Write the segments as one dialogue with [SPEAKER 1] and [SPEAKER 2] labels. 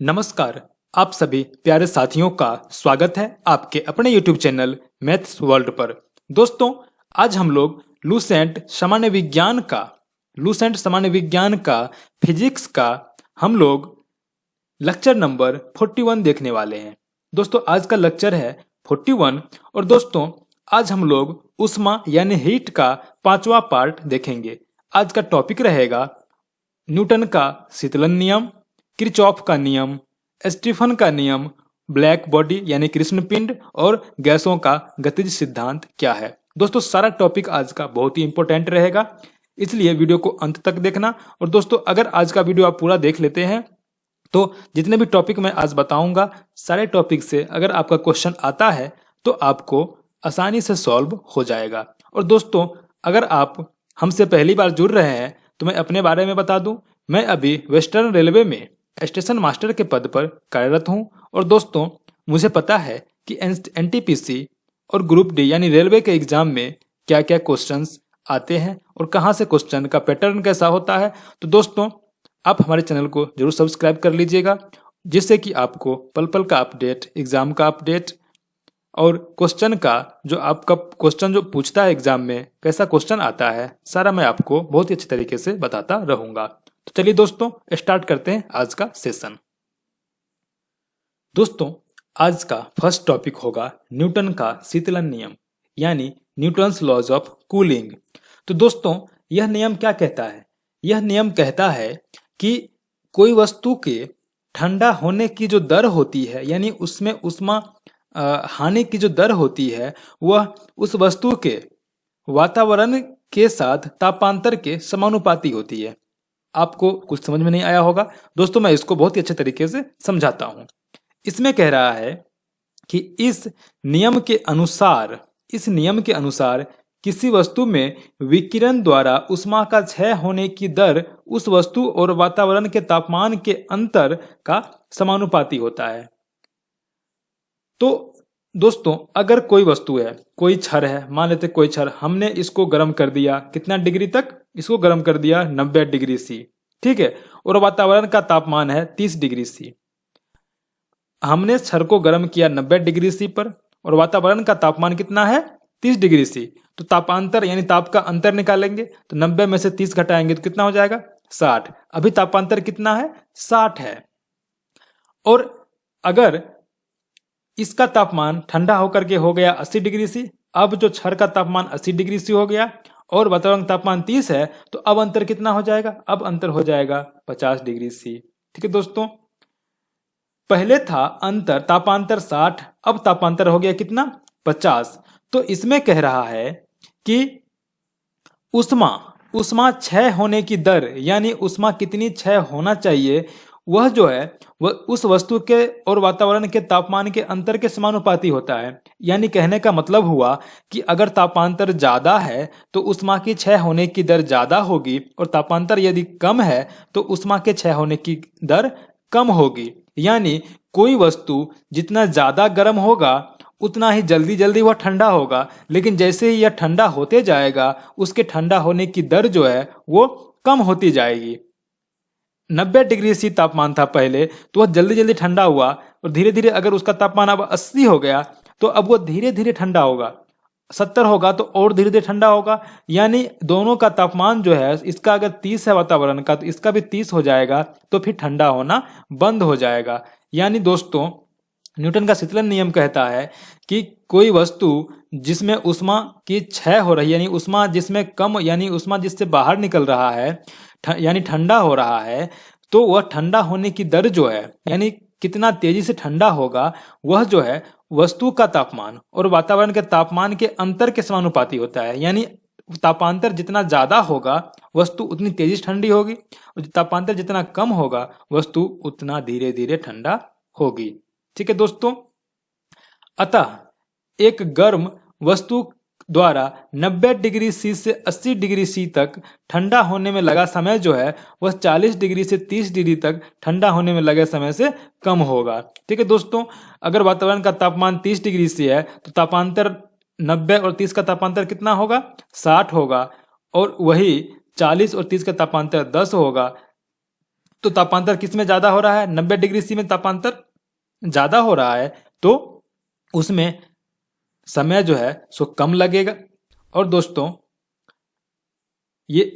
[SPEAKER 1] नमस्कार। आप सभी प्यारे साथियों का स्वागत है आपके अपने YouTube चैनल मैथ्स वर्ल्ड पर। दोस्तों, आज हम लोग लूसेंट सामान्य विज्ञान का फिजिक्स का हम लोग लेक्चर नंबर 41 देखने वाले हैं। दोस्तों, आज का लेक्चर है 41 और दोस्तों आज हम लोग ऊष्मा यानी हीट का 5वां पार्ट देखेंगे। आज का टॉपिक रहेगा न्यूटन का शीतलन नियम, किरचॉफ का नियम, स्टीफन का नियम, ब्लैक बॉडी यानी कृष्ण पिंड और गैसों का गतिज सिद्धांत क्या है। दोस्तों, सारा टॉपिक आज का बहुत ही इंपॉर्टेंट रहेगा, इसलिए वीडियो को अंत तक देखना। और दोस्तों, अगर आज का वीडियो आप पूरा देख लेते हैं तो जितने भी टॉपिक मैं आज बताऊंगा, सारे टॉपिक से अगर आपका क्वेश्चन आता है तो आपको आसानी से सॉल्व हो जाएगा। और दोस्तों, अगर आप हमसे पहली बार जुड़ रहे हैं तो मैं अपने बारे में बता दूं, मैं अभी वेस्टर्न रेलवे में स्टेशन मास्टर के पद पर कार्यरत हूं। और दोस्तों, मुझे पता है कि एनटीपीसी और ग्रुप डी यानी रेलवे के एग्जाम में क्या क्या क्वेश्चंस आते हैं और कहां से क्वेश्चन का पैटर्न कैसा होता है। तो दोस्तों, आप हमारे चैनल को जरूर सब्सक्राइब कर लीजिएगा, जिससे कि आपको पल पल का अपडेट, एग्जाम का अपडेट और क्वेश्चन का जो आपका क्वेश्चन जो पूछता है एग्जाम में कैसा क्वेश्चन आता है, सारा मैं आपको बहुत ही अच्छे तरीके से बताता रहूंगा। तो चलिए दोस्तों, स्टार्ट करते हैं आज का सेशन। दोस्तों, आज का फर्स्ट टॉपिक होगा न्यूटन का शीतलन नियम यानी न्यूटन्स लॉज ऑफ कूलिंग। तो दोस्तों, यह नियम क्या कहता है? यह नियम कहता है कि कोई वस्तु के ठंडा होने की जो दर होती है यानी उसमें उष्मा हानि की जो दर होती है वह उस वस्तु के वातावरण के साथ तापांतर के समानुपाती होती है। आपको कुछ समझ में नहीं आया होगा दोस्तों, मैं इसको बहुत ही अच्छे तरीके से समझाता हूं। इसमें कह रहा है कि इस नियम के अनुसार किसी वस्तु में विकिरण द्वारा उष्मा का क्षय होने की दर उस वस्तु और वातावरण के तापमान के अंतर का समानुपाती होता है। तो दोस्तों, अगर कोई वस्तु है, कोई छड़ है, मान लेते कोई छड़, हमने इसको गर्म कर दिया कितना डिग्री तक? इसको गर्म कर दिया 90 डिग्री सी, ठीक है, और वातावरण का तापमान है 30 डिग्री सी। हमने छड़ को गर्म किया 90 डिग्री सी पर और वातावरण का तापमान कितना है? 30 डिग्री सी। तो तापांतर यानी ताप का अंतर निकालेंगे तो 90 में से 30 घटाएंगे तो कितना हो जाएगा? 60। अभी तापांतर कितना है? 60 है। और अगर इसका तापमान ठंडा होकर के हो गया 80 डिग्री सी, अब जो छड़ का तापमान 80 डिग्री सी हो गया और वातावरण तापमान 30 है, तो अब अंतर कितना हो जाएगा? अब अंतर हो जाएगा 50 डिग्री सी। ठीक है दोस्तों, पहले था अंतर तापांतर 60, अब तापांतर हो गया कितना? 50। तो इसमें कह रहा है कि उष्मा क्षय होने की दर यानी उष्मा कितनी क्षय होना चाहिए, वह जो है वह उस वस्तु के और वातावरण के तापमान के अंतर के समानुपाती होता है। यानी कहने का मतलब हुआ कि अगर तापांतर ज्यादा है तो उष्मा की क्षय होने की दर ज्यादा होगी और तापांतर यदि कम है तो उष्मा के क्षय होने की दर कम होगी। यानी कोई वस्तु जितना ज्यादा गर्म होगा उतना ही जल्दी जल्दी वह ठंडा होगा, लेकिन जैसे ही यह ठंडा होते जाएगा उसके ठंडा होने की दर जो है वो कम होती जाएगी। 90 डिग्री सी तापमान था पहले, तो वह जल्दी जल्दी ठंडा हुआ और धीरे धीरे अगर उसका तापमान अब 80 हो गया तो अब वो धीरे धीरे ठंडा होगा। 70 होगा तो और धीरे धीरे ठंडा होगा। यानी दोनों का तापमान जो है, इसका अगर 30 है वातावरण का तो इसका भी 30 हो जाएगा, तो फिर ठंडा होना बंद हो जाएगा। यानी दोस्तों, न्यूटन का शीतलन नियम कहता है कि कोई वस्तु जिसमें उष्मा की क्षय हो रही है यानी उष्मा जिसमें कम यानी उष्मा जिससे बाहर निकल रहा है यानी ठंडा हो रहा है, तो वह ठंडा होने की दर जो है यानी कितना तेजी से ठंडा होगा, वह जो है वस्तु का तापमान और वातावरण के तापमान के अंतर के समानुपाती होता है। यानी तापांतर जितना ज्यादा होगा वस्तु उतनी तेजी से ठंडी होगी और तापांतर जितना कम होगा वस्तु उतना धीरे धीरे ठंडा होगी। ठीक है दोस्तों, अतः एक गर्म वस्तु द्वारा 90 डिग्री सी से 80 डिग्री सी तक ठंडा होने में लगा समय जो है वह 40 डिग्री से 30 डिग्री तक ठंडा होने में लगे समय से कम होगा। ठीक है दोस्तों, अगर वातावरण का तापमान 30 डिग्री सी है तो तापांतर 90 और 30 का तापांतर कितना होगा? 60 होगा। और वही 40 और 30 का तापांतर 10 होगा। तो तापांतर किस में ज्यादा हो रहा है? 90 डिग्री सी में तापांतर ज्यादा हो रहा है, तो उसमें समय जो है सो कम लगेगा। और दोस्तों ये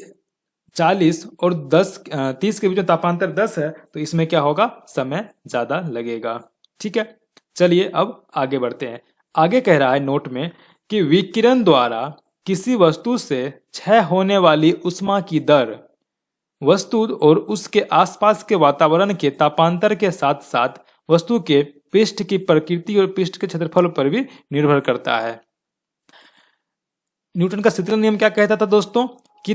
[SPEAKER 1] 40 और 30 के बीच में तापांतर 10 है, तो इसमें क्या होगा? समय ज्यादा लगेगा। ठीक है, चलिए अब आगे बढ़ते हैं। आगे कह रहा है नोट में कि विकिरण द्वारा किसी वस्तु से क्षय होने वाली उष्मा की दर वस्तु और उसके आसपास के वातावरण के तापांतर के साथ साथ वस्तु के पृष्ठ की प्रकृति और पृष्ठ के क्षेत्रफल पर भी निर्भर करता है। न्यूटन का शीतलन नियम क्या कहता था दोस्तों? कि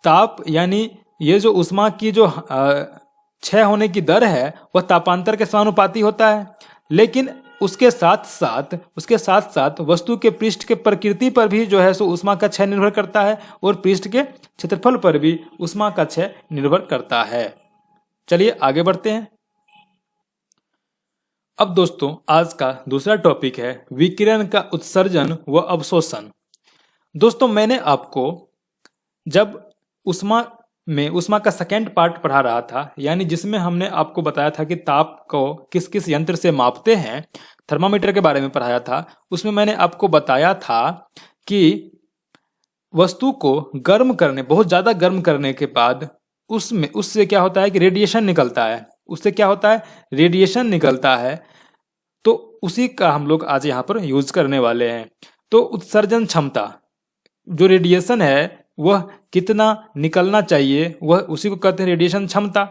[SPEAKER 1] ताप यानी ये जो उष्मा की जो क्षय होने की दर है वह तापांतर के समानुपाती होता है, लेकिन उसके साथ साथ वस्तु के पृष्ठ के प्रकृति पर भी जो है सो उष्मा का क्षय निर्भर करता है और पृष्ठ के क्षेत्रफल पर भी उष्मा का क्षय निर्भर करता है। चलिए आगे बढ़ते हैं। अब दोस्तों आज का दूसरा टॉपिक है विकिरण का उत्सर्जन व अवशोषण। दोस्तों मैंने आपको जब उष्मा का सेकेंड पार्ट पढ़ा रहा था, यानी जिसमें हमने आपको बताया था कि ताप को किस किस यंत्र से मापते हैं, थर्मामीटर के बारे में पढ़ाया था, उसमें मैंने आपको बताया था कि वस्तु को गर्म करने, बहुत ज्यादा गर्म करने के बाद उससे क्या होता है कि रेडिएशन निकलता है। उससे क्या होता है? रेडिएशन निकलता है। तो उसी का हम लोग आज यहाँ पर यूज करने वाले हैं। तो उत्सर्जन क्षमता, जो रेडिएशन है वह कितना निकलना चाहिए, वह उसी को कहते हैं रेडिएशन क्षमता।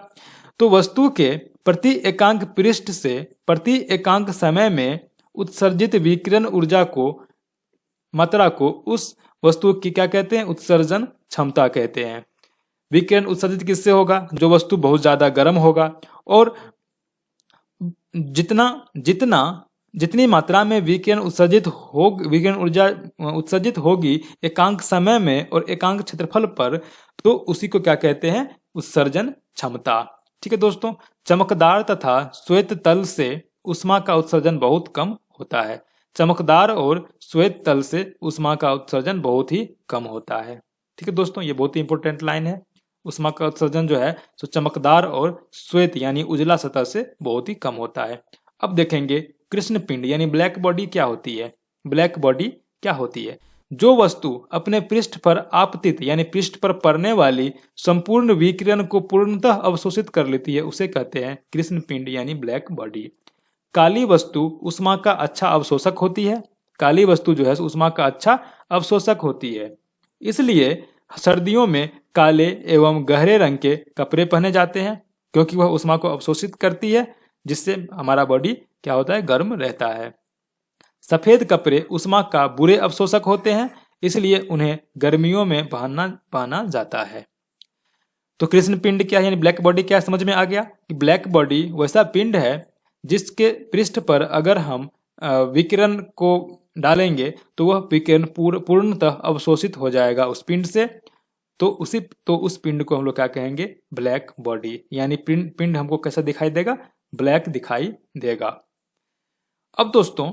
[SPEAKER 1] तो वस्तु के प्रति एकांक पृष्ठ से प्रति एकांक समय में उत्सर्जित विकिरण ऊर्जा को मात्रा को उस वस्तु की क्या कहते हैं? उत्सर्जन क्षमता कहते हैं। विकिरण उत्सर्जित किससे होगा? जो वस्तु बहुत ज्यादा गर्म होगा, और जितनी मात्रा में विकिरण ऊर्जा उत्सर्जित होगी एकांक समय में और एकांक क्षेत्रफल पर, तो उसी को क्या कहते हैं? उत्सर्जन क्षमता। ठीक है दोस्तों, चमकदार तथा श्वेत तल से उष्मा का उत्सर्जन बहुत कम होता है। चमकदार और श्वेत तल से उष्मा का उत्सर्जन बहुत ही कम होता है। ठीक है दोस्तों, ये बहुत ही इंपॉर्टेंट लाइन है। उष्मा का उत्सर्जन जो है तो चमकदार और श्वेत यानी उजला सतह से बहुत ही कम होता है। अब देखेंगे कृष्ण पिंड यानी ब्लैक बॉडी क्या होती है। ब्लैक बॉडी क्या होती है? जो वस्तु अपने पृष्ठ पर आपतित यानी पृष्ठ पर पड़ने वाली संपूर्ण विकिरण को पूर्णतः अवशोषित कर लेती है, उसे कहते हैं कृष्ण पिंड यानी ब्लैक बॉडी। काली वस्तु उष्मा का अच्छा अवशोषक होती है। काली वस्तु जो है उष्मा का अच्छा अवशोषक होती है, इसलिए सर्दियों में काले एवं गहरे रंग के कपड़े पहने जाते हैं, क्योंकि वह उष्मा को अवशोषित करती है, जिससे हमारा बॉडी क्या होता है? गर्म रहता है। सफेद कपड़े उष्मा का बुरे अवशोषक होते हैं, इसलिए उन्हें गर्मियों में पहना जाता है। तो कृष्ण पिंड क्या है यानी ब्लैक बॉडी क्या? समझ में आ गया कि ब्लैक बॉडी वैसा पिंड है जिसके पृष्ठ पर अगर हम विकिरण को डालेंगे तो वह विकिरण पूर्णतः अवशोषित हो जाएगा उस पिंड से। तो उस पिंड को हम लोग क्या कहेंगे? Black body. यानी पिंड हमको कैसा दिखाई देगा? ब्लैक दिखाई देगा। अब दोस्तों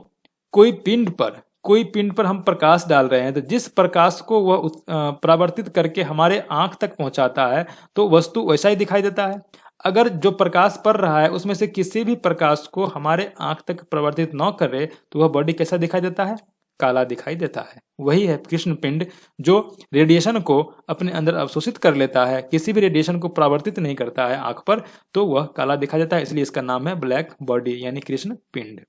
[SPEAKER 1] कोई पिंड पर हम प्रकाश डाल रहे हैं, तो जिस प्रकाश को वह परावर्तित करके हमारे आंख तक पहुंचाता है तो वस्तु वैसा ही दिखाई देता है। अगर जो प्रकाश पड़ रहा है उसमें से किसी भी प्रकाश को हमारे आंख तक परावर्तित न करे तो वह बॉडी कैसा दिखाई देता है? काला दिखाई देता है। वही है कृष्ण पिंड, जो रेडिएशन को अपने अंदर अवशोषित कर लेता है, किसी भी रेडिएशन को परावर्तित नहीं करता है आंख पर, तो वह काला दिखाई देता है, इसलिए इसका नाम है ब्लैक बॉडी यानी कृष्ण पिंड।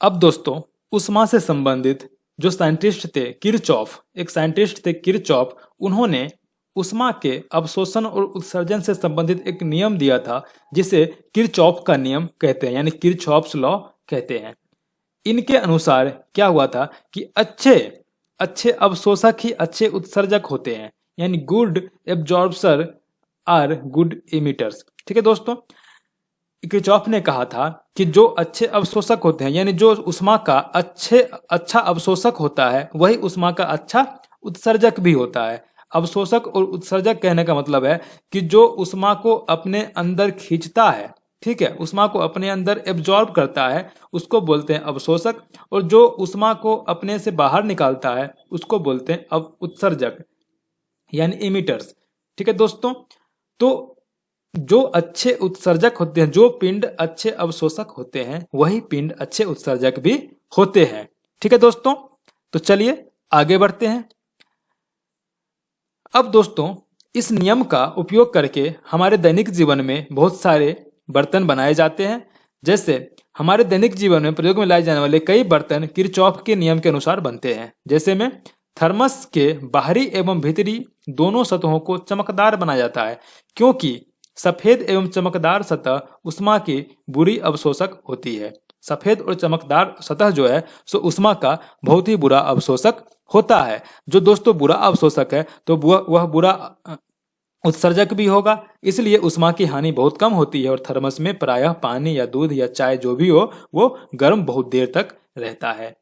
[SPEAKER 1] अब दोस्तों उष्मा से संबंधित जो साइंटिस्ट थे किरचॉफ, उन्होंने उष्मा के अवशोषण और उत्सर्जन से संबंधित एक नियम दिया था जिसे किरचॉफ का नियम कहते हैं, यानी किरचॉफ्स लॉ कहते हैं। इनके अनुसार क्या हुआ था कि अच्छे अवशोषक ही अच्छे उत्सर्जक होते हैं, यानी गुड एब्जॉर्बर आर गुड इमिटर्स। ठीक है दोस्तों, किरचॉफ ने कहा था कि जो अच्छे अवशोषक होते हैं, यानी जो उष्मा का अच्छा अवशोषक होता है, वही उष्मा का अच्छा उत्सर्जक भी होता है। अवशोषक और उत्सर्जक कहने का मतलब है कि जो उष्मा को अपने अंदर खींचता है, ठीक है, उष्मा को अपने अंदर एब्जॉर्ब करता है, उसको बोलते हैं अवशोषक, और जो उष्मा को अपने से बाहर निकालता है उसको बोलते हैं उत्सर्जक यानी इमिटर्स। ठीक है दोस्तों, तो जो अच्छे उत्सर्जक होते हैं, जो पिंड अच्छे अवशोषक होते हैं, वही पिंड अच्छे उत्सर्जक भी होते हैं। ठीक है दोस्तों, तो चलिए आगे बढ़ते हैं। अब दोस्तों, इस नियम का उपयोग करके हमारे दैनिक जीवन में बहुत सारे बर्तन बनाए जाते हैं। जैसे हमारे दैनिक जीवन में प्रयोग में लाए जाने वाले कई बर्तन किरचॉफ के नियम के अनुसार बनते हैं। जैसे में थर्मस के बाहरी एवं भीतरी दोनों सतहों को चमकदार बनाया जाता है, क्योंकि सफेद एवं चमकदार सतह उष्मा की बुरी अवशोषक होती है। सफेद और चमकदार सतह जो है सो उष्मा का बहुत ही बुरा अवशोषक होता है। जो दोस्तों बुरा अवशोषक है तो वह बुरा उत्सर्जक भी होगा, इसलिए उष्मा की हानि बहुत कम होती है और थर्मस में प्रायः पानी या दूध या चाय जो भी हो वो गर्म बहुत देर तक रहता है।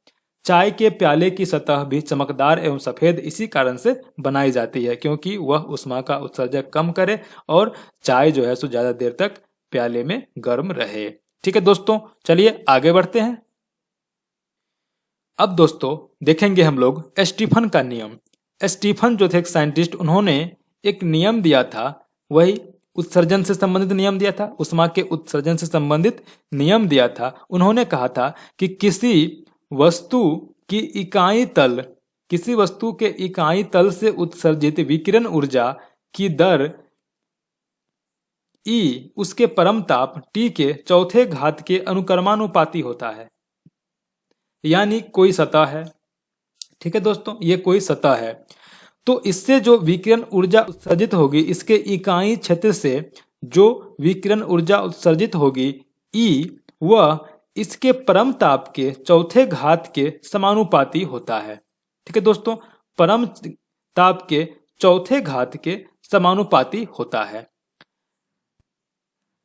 [SPEAKER 1] चाय के प्याले की सतह भी चमकदार एवं सफेद इसी कारण से बनाई जाती है, क्योंकि वह उष्मा का उत्सर्जक कम करे और चाय जो है सो ज्यादा देर तक प्याले में गर्म रहे। ठीक है दोस्तों, चलिए आगे बढ़ते हैं। अब दोस्तों देखेंगे हम लोग स्टीफन का नियम। स्टीफन जो थे एक साइंटिस्ट, उन्होंने एक नियम दिया था, वही उत्सर्जन से संबंधित नियम दिया था, उष्मा के उत्सर्जन से संबंधित नियम दिया था। उन्होंने कहा था कि किसी वस्तु के इकाई तल से उत्सर्जित विकिरण ऊर्जा की दर E उसके परम ताप T के चौथे घात के अनुक्रमानुपाती होता है। यानी कोई सतह है, ठीक है दोस्तों, ये कोई सतह है, तो इससे जो विकिरण ऊर्जा उत्सर्जित होगी, इसके इकाई क्षेत्र से जो विकिरण ऊर्जा उत्सर्जित होगी E, वह इसके परम ताप के चौथे घात के समानुपाती होता है। ठीक है दोस्तों, परम ताप के चौथे घात के समानुपाती होता है।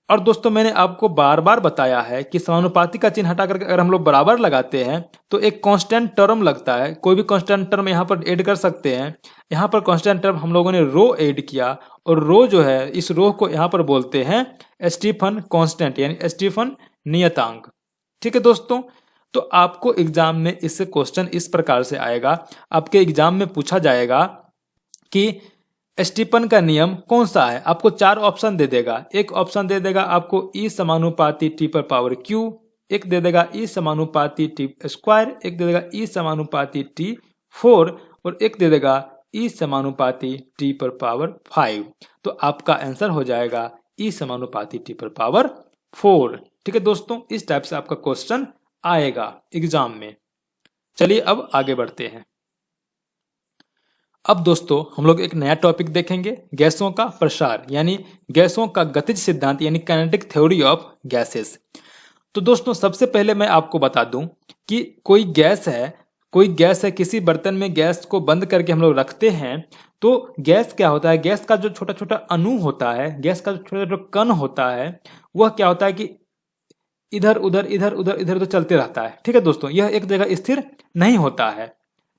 [SPEAKER 1] और दोस्तों मैंने आपको बार बार बताया है कि समानुपाती का चिन्ह हटा करके अगर हम लोग बराबर लगाते हैं तो एक कांस्टेंट टर्म लगता है। कोई भी कांस्टेंट टर्म यहाँ पर ऐड कर सकते हैं। यहाँ पर कांस्टेंट टर्म हम लोगों ने रो ऐड किया, और रो जो है, इस रो को यहाँ पर बोलते हैं स्टीफन कांस्टेंट, यानी स्टीफन नियतांक। ठीक है दोस्तों, तो आपको एग्जाम में इससे क्वेश्चन इस प्रकार से आएगा। आपके एग्जाम में पूछा जाएगा कि स्टीफन का नियम कौन सा है। आपको 4 ऑप्शन दे देगा। एक ऑप्शन दे देगा आपको E समानुपाती T पर पावर Q, एक दे देगा E समानुपाती T स्क्वायर, एक दे देगा E समानुपाती T4 और एक दे देगा E समानुपाती T पर पावर 5। तो आपका आंसर हो जाएगा E समानुपाती T पर पावर 4। ठीक है दोस्तों, इस टाइप से आपका क्वेश्चन आएगा एग्जाम में। चलिए अब आगे बढ़ते हैं। अब दोस्तों हम लोग एक नया टॉपिक देखेंगे, गैसों का प्रसार, यानी गैसों का गतिज सिद्धांत, यानी काइनेटिक थ्योरी ऑफ गैसेस। तो दोस्तों सबसे पहले मैं आपको बता दूं कि कोई गैस है, किसी बर्तन में गैस को बंद करके हम लोग रखते हैं, तो गैस क्या होता है, गैस का जो छोटा छोटा अणु होता है, गैस का जो छोटा छोटा कण होता है, वह क्या होता है कि इधर उधर चलते रहता है। ठीक है दोस्तों, यह एक जगह स्थिर नहीं होता है।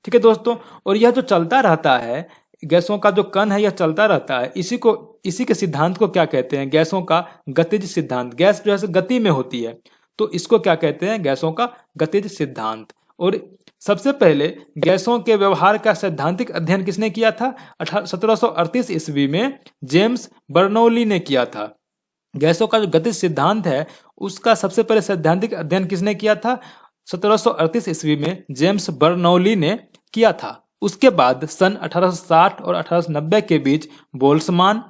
[SPEAKER 1] ठीक है दोस्तों, और यह जो चलता रहता है, गैसों का जो कण है यह चलता रहता है। इसी के सिद्धांत को क्या कहते हैं, गैसों का गतिज सिद्धांत। गैस जो है गति में होती है, तो इसको क्या कहते हैं, गैसों का गतिज सिद्धांत। और सबसे पहले गैसों के व्यवहार का सैद्धांतिक अध्ययन किसने किया था, 1738 ईस्वी में जेम्स बर्नौली ने किया था। गैसों का जो गतिज सिद्धांत है उसका सबसे पहले सैद्धांतिक अध्ययन किसने किया था, 1738 ईस्वी में जेम्स बर्नौली ने किया था। उसके बाद सन 1860 और 1890 के बीच बोल्ट्जमान,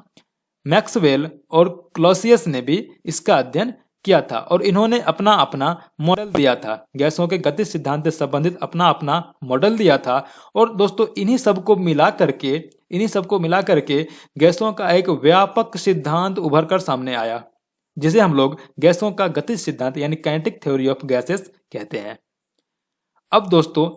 [SPEAKER 1] मैक्सवेल और क्लॉसियस ने भी इसका अध्ययन किया था, और इन्होंने अपना अपना मॉडल दिया था। गैसों के गतिज सिद्धांत से संबंधित अपना अपना मॉडल दिया था। और दोस्तों इन्हीं सबको मिला करके गैसों का एक व्यापक सिद्धांत उभर कर सामने आया, जिसे हम लोग गैसों का गतिज सिद्धांत यानी काइनेटिक थ्योरी ऑफ गैसेस कहते हैं। अब दोस्तों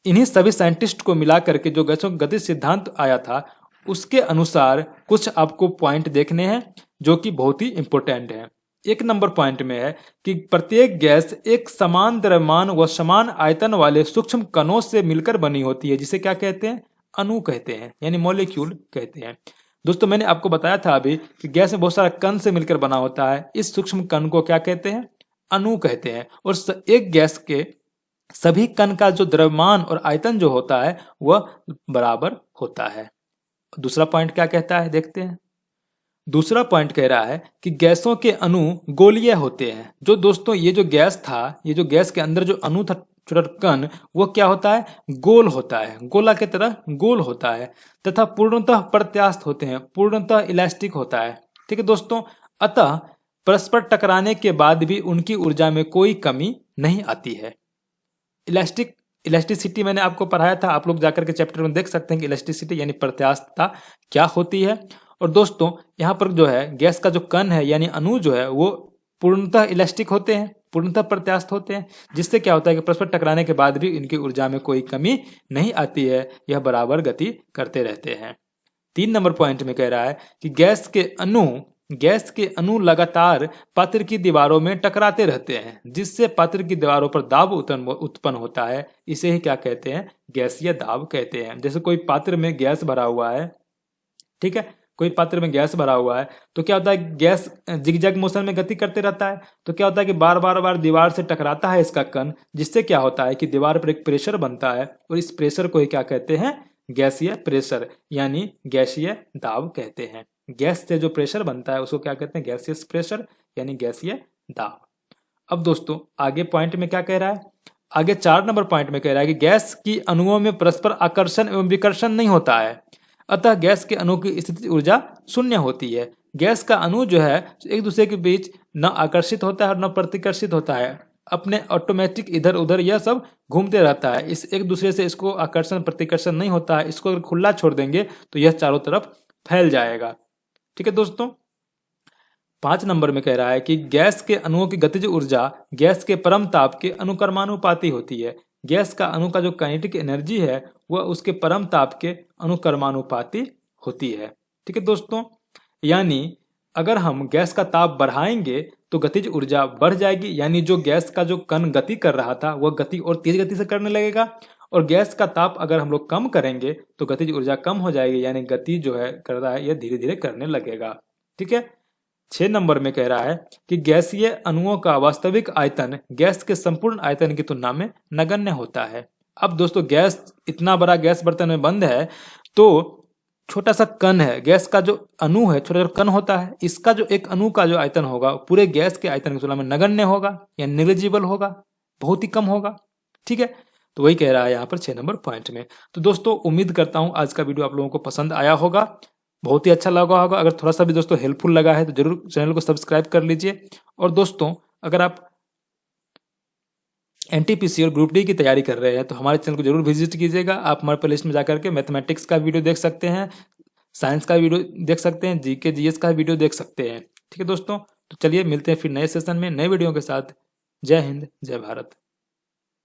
[SPEAKER 1] इन्हीं सभी साइंटिस्ट को मिला करके जो गैसों का गतिज सिद्धांत आया था, उसके अनुसार कुछ आपको पॉइंट देखने हैं जो कि बहुत ही इंपॉर्टेंट है। 1 नंबर पॉइंट में है कि प्रत्येक गैस एक समान द्रव्यमान व समान आयतन वाले सूक्ष्म कणों से मिलकर बनी होती है, जिसे क्या कहते हैं, अणु कहते हैं, यानी मॉलिक्यूल कहते हैं। दोस्तों मैंने आपको बताया था अभी कि गैस में बहुत सारा कण से मिलकर बना होता है। इस सूक्ष्म कण को क्या कहते हैं, अणु कहते हैं। और एक गैस के सभी कण का जो द्रव्यमान और आयतन जो होता है वह बराबर होता है। दूसरा पॉइंट क्या कहता है, देखते हैं। दूसरा पॉइंट कह रहा है कि गैसों के अणु गोलीय होते हैं। जो दोस्तों ये जो गैस था, ये जो गैस के अंदर जो अणु था छोटा कण, वो क्या होता है, गोल होता है, गोला की तरह गोल होता है तथा पूर्णतः प्रत्यास्थ होते हैं, पूर्णतः इलास्टिक होता है। ठीक है दोस्तों, अतः परस्पर टकराने के बाद भी उनकी ऊर्जा में कोई कमी नहीं आती है। इलास्टिसिटी मैंने आपको पढ़ाया था, आप लोग जाकर के चैप्टर में देख सकते हैं कि इलास्टिसिटी यानी प्रत्यास्थता क्या होती है। और दोस्तों यहाँ पर जो है गैस का जो कण है यानी अणु जो है वो पूर्णतः इलास्टिक होते हैं, पूर्णतः प्रत्यास्थ होते हैं, जिससे क्या होता है कि परस्पर टकराने के बाद भी इनकी ऊर्जा में कोई कमी नहीं आती है, यह बराबर गति करते रहते हैं। 3 नंबर पॉइंट में कह रहा है कि गैस के अणु लगातार पात्र की दीवारों में टकराते रहते हैं, जिससे पात्र की दीवारों पर दाब उत्पन्न होता है। इसे ही क्या कहते हैं, गैसीय दाब कहते हैं। जैसे कोई पात्र में गैस भरा हुआ है, ठीक है, कोई पात्र में गैस भरा हुआ है तो क्या होता है, गैस जिगजैग मोशन में गति करते रहता है, तो क्या होता है कि बार बार दीवार से टकराता है इसका कण, जिससे क्या होता है कि दीवार पर एक प्रेशर बनता है और इस प्रेशर को ही क्या कहते हैं, गैसीय प्रेशर यानी गैसीय दाब कहते हैं। गैस से जो प्रेशर बनता है उसको क्या कहते हैं, गैसीय प्रेशर यानी गैसीय दाब। अब दोस्तों आगे पॉइंट में क्या कह रहा है, आगे 4 नंबर पॉइंट में कह रहा है कि गैस की अणुओं में परस्पर आकर्षण एवं विकर्षण नहीं होता है, अतः गैस के अणु की स्थिति ऊर्जा शून्य होती है। गैस का अणु जो है एक दूसरे के बीच न आकर्षित होता है और न प्रतिकर्षित होता है, अपने ऑटोमेटिक इधर उधर यह सब घूमते रहता है। इस एक दूसरे से इसको आकर्षण प्रतिकर्षण नहीं होता है। इसको अगर खुला छोड़ देंगे तो यह चारों तरफ फैल जाएगा। ठीक है दोस्तों, 5 नंबर में कह रहा है कि गैस के अणुओं की गतिज ऊर्जा गैस के परम ताप के अनुकर्मानुपाती होती है। गैस का अणु का जो काइनेटिक एनर्जी है वह उसके परम ताप के अनुकर्मानुपाती होती है। ठीक है दोस्तों, यानी अगर हम गैस का ताप बढ़ाएंगे तो गतिज ऊर्जा बढ़ जाएगी, यानी जो गैस का जो कण गति कर रहा था वह गति और तेज गति से करने लगेगा, और गैस का ताप अगर हम लोग कम करेंगे तो गतिज ऊर्जा कम हो जाएगी, यानी गति जो है कर रहा है यह धीरे धीरे करने लगेगा। ठीक है, 6 नंबर में कह रहा है कि गैसीय अणुओं का वास्तविक आयतन गैस के संपूर्ण आयतन की तुलना में नगण्य होता है। अब दोस्तों गैस इतना बड़ा गैस बर्तन में बंद है तो छोटा सा कण है, गैस का जो अणु है छोटा सा कण होता है, इसका जो एक अणु का जो आयतन होगा पूरे गैस के आयतन की तुलना में नगण्य होगा या नेग्लिजिबल होगा, बहुत ही कम होगा। ठीक है, तो वही कह रहा है यहाँ पर 6 नंबर पॉइंट में। तो दोस्तों उम्मीद करता हूँ आज का वीडियो आप लोगों को पसंद आया होगा, बहुत ही अच्छा लगा होगा। अगर थोड़ा सा भी दोस्तों हेल्पफुल लगा है तो जरूर चैनल को सब्सक्राइब कर लीजिए। और दोस्तों अगर आप एनटीपीसी और ग्रुप डी की तैयारी कर रहे हैं तो हमारे चैनल को जरूर विजिट कीजिएगा। आप हमारे प्लेलिस्ट में जाकर के मैथमेटिक्स का वीडियो देख सकते हैं, साइंस का वीडियो देख सकते हैं, जीके जीएस का वीडियो देख सकते हैं। ठीक है दोस्तों, तो चलिए मिलते हैं फिर नए सेशन में नए वीडियो के साथ। जय हिंद, जय भारत।